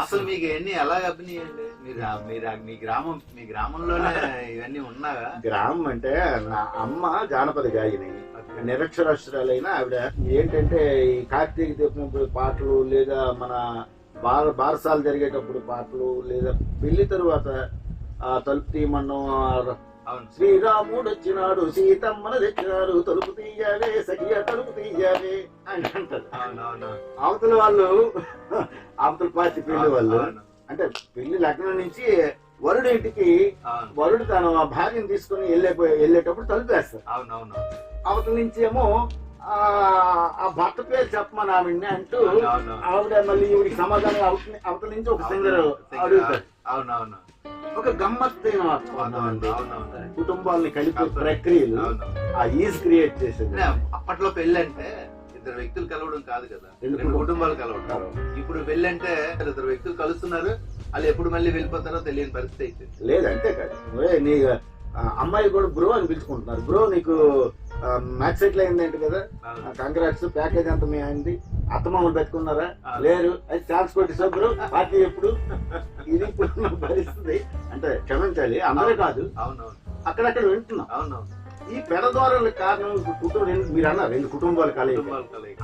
అసలు మీకు ఎన్ని ఎలా అభినయండి? మీ గ్రామంలోనే ఇవన్నీ ఉన్నాయా? గ్రామం అంటే నా అమ్మ జానపద గాయని, నిరక్షరాస్యురాలైన ఆవిడ ఏంటంటే ఈ కార్తీక దీపం పాటలు, లేదా మన బారసాలు జరిగేటప్పుడు పాటలు, లేదా పెళ్లి తరువాత తలుపు తీయమన్నం, శ్రీరాముడు వచ్చినాడు సీతమ్మను తెచ్చినాడు తలుపు తీయాలే సఖియ తలుపు తీయాలే అని అంటారు. అవతల వాళ్ళు అవతల పార్టీ పెళ్లి వాళ్ళు అంటే పెళ్లి లగ్నం నుంచి వరుడు ఇంటికి వరుడు తన భార్యను తీసుకుని వెళ్ళేటప్పుడు తలుపు వేస్తారు. అవతల నుంచి ఏమో ఆ భర్త పేరు చెప్పమని ఆవిడ్ని అంటూ ఆవిడ మళ్ళీ ఈవిడికి సమాధానం అవతల నుంచి ఒక సింగర్ అడుగుతారు. ఒక గమ్మత్తైన కుటుంబాలని కలిపే ప్రక్రియలు ఆ ఈజ్ క్రియేట్ చేసేది. అప్పట్లో పెళ్లి అంటే ఇద్దరు వ్యక్తులు కలవడం కాదు కదా, రెండు కుటుంబాలు కలవడం. ఇప్పుడు పెళ్లి అంటే ఇద్దరు వ్యక్తులు కలుస్తున్నారు, వాళ్ళు ఎప్పుడు మళ్ళీ వెళ్ళిపోతారో తెలియని పరిస్థితి అయితే లేదంటే కాదు. నీ అమ్మాయి కూడా బ్రో అని పిలుచుకుంటున్నారు. బ్రో నీకు మ్యాచ్ సెటిల్ అయిందంటే కదా, కంగ్రాట్స్, ప్యాకేజ్ అంత మీ అయింది, అత్తమామలు పెట్టుకున్నారా? లేరు, అది ఛాన్స్ కొట్టేసా బ్రో, పార్టీ ఎప్పుడు? ఇది ఇప్పుడు పరిస్థితి. అంటే క్షమించాలి, అందరూ కాదు, అక్కడక్కడ వింటున్నాం. ఈ పెడదోరల కారణం మీరు అన్నారు రెండు కుటుంబాలు కలయి,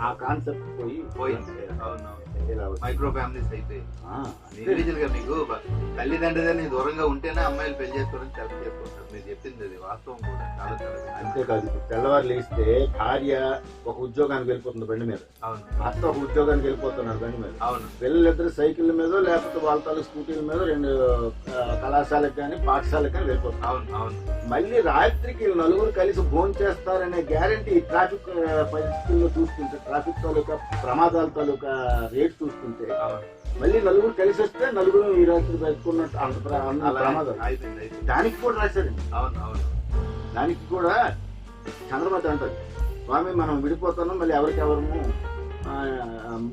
ఆ కాన్సెప్ట్ పోయింది. మైక్రో ఫ్యామిలీస్ అయిపోయి ఇండివిజువల్ గా మీకు తల్లిదండ్రులని దూరంగా ఉంటేనే అమ్మాయిలు పెళ్లి చేసుకోవడం సెలెక్ట్ చేసుకుంటారు. మీరు చెప్పింది అది వాస్తవం కూడా. అంతేకాదు, తెల్లవారు లేస్తే భార్య ఒక ఉద్యోగానికి వెళ్ళిపోతుంది బండి మీద, భర్త ఒక ఉద్యోగానికి వెళ్ళిపోతున్నారు బండి మీద, పిల్లలిద్దరు సైకిల్ మీద లేకపోతే వాళ్ళ స్కూటీల మీద రెండు కళాశాలకు కానీ పాఠశాలకు కానీ వెళ్ళిపోతున్నారు. మళ్ళీ రాత్రికి నలుగురు కలిసి భోజనం చేస్తారనే గ్యారంటీ ట్రాఫిక్ పరిస్థితుల్లో చూస్తుంటే, ట్రాఫిక్ తాలూకా ప్రమాదాల తాలూకా రేట్ చూస్తుంటే, మళ్ళీ నలుగురు కలిసి వస్తే నలుగురు ఈ రాత్రి పెట్టుకున్నట్టు అంత ప్రమాదం. దానికి కూడా రాశారండి. దానికి కూడా చంద్రబాబు అంటారు, స్వామి మనం విడిపోతాము, మళ్ళీ ఎవరికెవరము,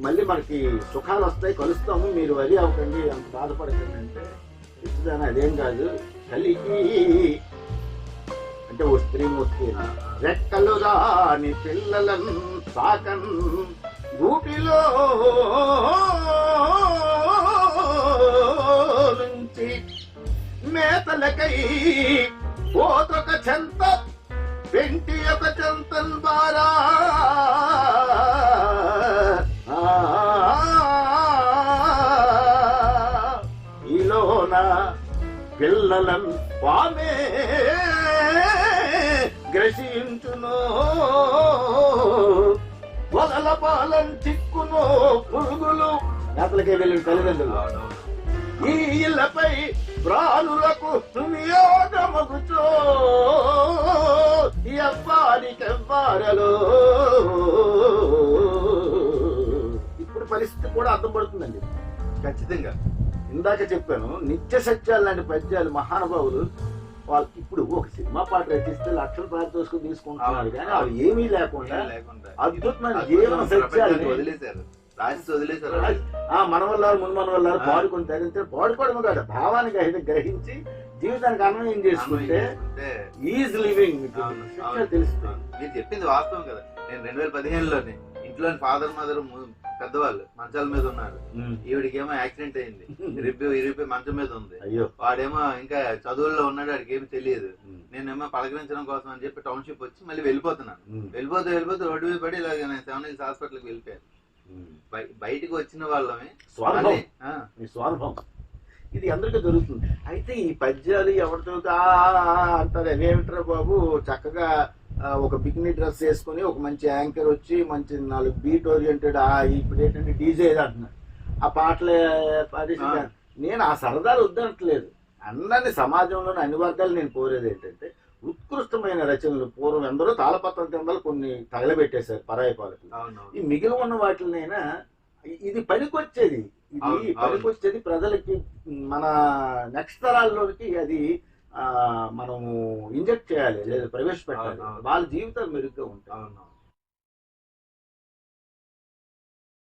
మళ్ళీ మనకి సుఖాలు వస్తాయి, కలుస్తాము, మీరు వరి అవ్వకండి, అంత బాధపడకండి అంటే ఇచ్చుదాని అదేం కాదు, కలిగి అంటే ఓ స్త్రీమూర్తి రెక్కలు రాని పిల్లలం సాకన్ గూటిలో నుంచి మేతలకై పోతొక చెంత పెంటి ఒక చెంతన్ బారా ఈలోన పిల్లలం పామే గ్రసించునో వదల పాలం చిక్కునో పురుగులు అతలకే వెళ్ళిన తల్లిదండ్రులు ఈ ఇళ్లపై ప్రాణులకు వియోగమగుచో ఎవ్వారికెవ్వారలో. ఇప్పుడు పరిస్థితి కూడా అర్థం పడుతుందండి ఖచ్చితంగా. ఇందాక చెప్పాను, నిత్య సత్యాలు లాంటి పద్యాలు మహానుభావులు వాళ్ళు ఇప్పుడు ఒక సినిమా పాట రచిస్తే లక్షల పారితోషికం తీసుకుంటున్నారు, కానీ అవి ఏమీ లేకుండా అద్భుతమైన జీవన సత్యాలు వదిలేశారు. మన వల్ల మున్మన వల్ల పాడుకొని తగ్గితే పాడుకోవడం కాదు, భావానికి అయితే గ్రహించి జీవితానికి అన్వయం చేసుకుంటే ఈజ్ లివింగ్ తెలుస్తుంది. మీరు చెప్పింది వాస్తవం కదా. నేను 2015లోనే ఇంట్లోని ఫాదర్ మదర్ పెద్దవాళ్ళు మంచాల మీద ఉన్నారు, ఈవిడికేమో యాక్సిడెంట్ అయింది, ఇరిపి మంచం మీద ఉంది, వాడేమో ఇంకా చదువుల్లో ఉన్నాడు, వాడికి ఏమి తెలియదు. నేనేమో పలకరించడం కోసం అని చెప్పి టౌన్షిప్ వచ్చి మళ్ళీ వెళ్ళిపోతున్నాను. వెళ్ళిపోతే రోడ్డు మీద పడి ఇలాగ నేను 7 Hills హాస్పిటల్కి వెళ్ళిపోయాను. బయటికి వచ్చిన వాళ్ళమే స్వానుభవం. ఇది అందరికీ దొరుకుతుంది. అయితే ఈ పద్యాలు ఎవరితో అంటారు, అదేమిటారు బాబు, చక్కగా ఒక బికినీ డ్రెస్ వేసుకుని ఒక మంచి యాంకర్ వచ్చి మంచి 4 బీట్ ఓరియంటెడ్ ఇప్పుడు ఏంటంటే డీజే అంటున్నారు, ఆ పాటలే పాడేసి. నేను ఆ సరదాలు వద్దనట్లేదు, అందరినీ సమాజంలోని అన్ని వర్గాలు నేను కోరేది ఏంటంటే ఉత్కృష్టమైన రచనలు. పూర్వం ఎందరో తాళపత్రం కిందలు కొన్ని తగలబెట్టేశారు పరాయి పాలకులు. ఈ మిగిలి ఉన్న వాటినైనా ఇది పనికొచ్చేది, ప్రజలకి, మన నెక్స్ట్ తరాల్లోకి అది మనము ఇంజెక్ట్ చేయాలి లేదా ప్రవేశపెట్టాలి, వాళ్ళ జీవితాలు మెరుగ్గా ఉంటాయి.